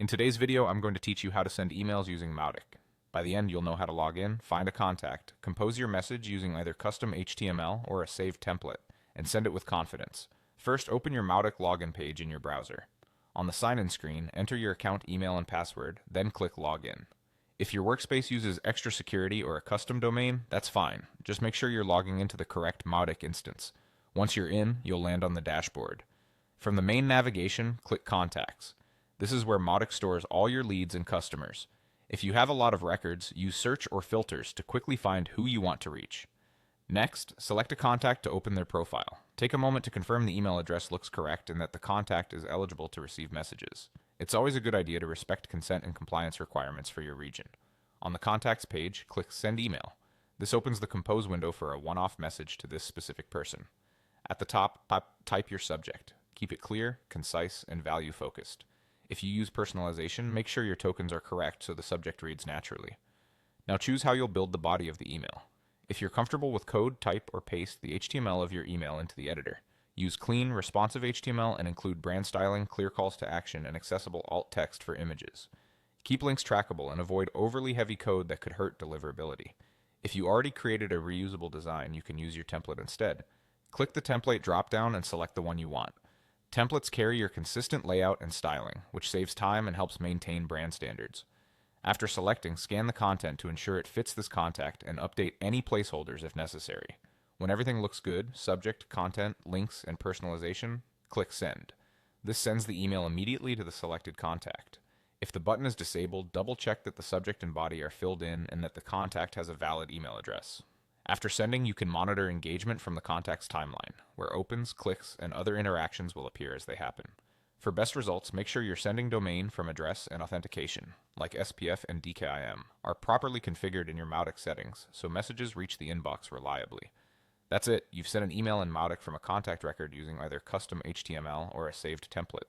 In today's video, I'm going to teach you how to send emails using Mautic. By the end, you'll know how to log in, find a contact, compose your message using either custom HTML or a saved template, and send it with confidence. First, open your Mautic login page in your browser. On the sign-in screen, enter your account email and password, then click Login. If your workspace uses extra security or a custom domain, that's fine. Just make sure you're logging into the correct Mautic instance. Once you're in, you'll land on the dashboard. From the main navigation, click Contacts. This is where Mautic stores all your leads and customers. If you have a lot of records, use search or filters to quickly find who you want to reach. Next, select a contact to open their profile. Take a moment to confirm the email address looks correct and that the contact is eligible to receive messages. It's always a good idea to respect consent and compliance requirements for your region. On the Contacts page, click Send Email. This opens the Compose window for a one-off message to this specific person. At the top, type your subject. Keep it clear, concise, and value-focused. If you use personalization, make sure your tokens are correct so the subject reads naturally. Now choose how you'll build the body of the email. If you're comfortable with code, type, or paste the HTML of your email into the editor. Use clean, responsive HTML and include brand styling, clear calls to action, and accessible alt text for images. Keep links trackable and avoid overly heavy code that could hurt deliverability. If you already created a reusable design, you can use your template instead. Click the template dropdown and select the one you want. Templates carry your consistent layout and styling, which saves time and helps maintain brand standards. After selecting, scan the content to ensure it fits this contact and update any placeholders if necessary. When everything looks good, subject, content, links, and personalization, click Send. This sends the email immediately to the selected contact. If the button is disabled, double-check that the subject and body are filled in and that the contact has a valid email address. After sending, you can monitor engagement from the contact's timeline, where opens, clicks, and other interactions will appear as they happen. For best results, make sure your sending domain from address and authentication, like SPF and DKIM, are properly configured in your Mautic settings so messages reach the inbox reliably. That's it, you've sent an email in Mautic from a contact record using either custom HTML or a saved template.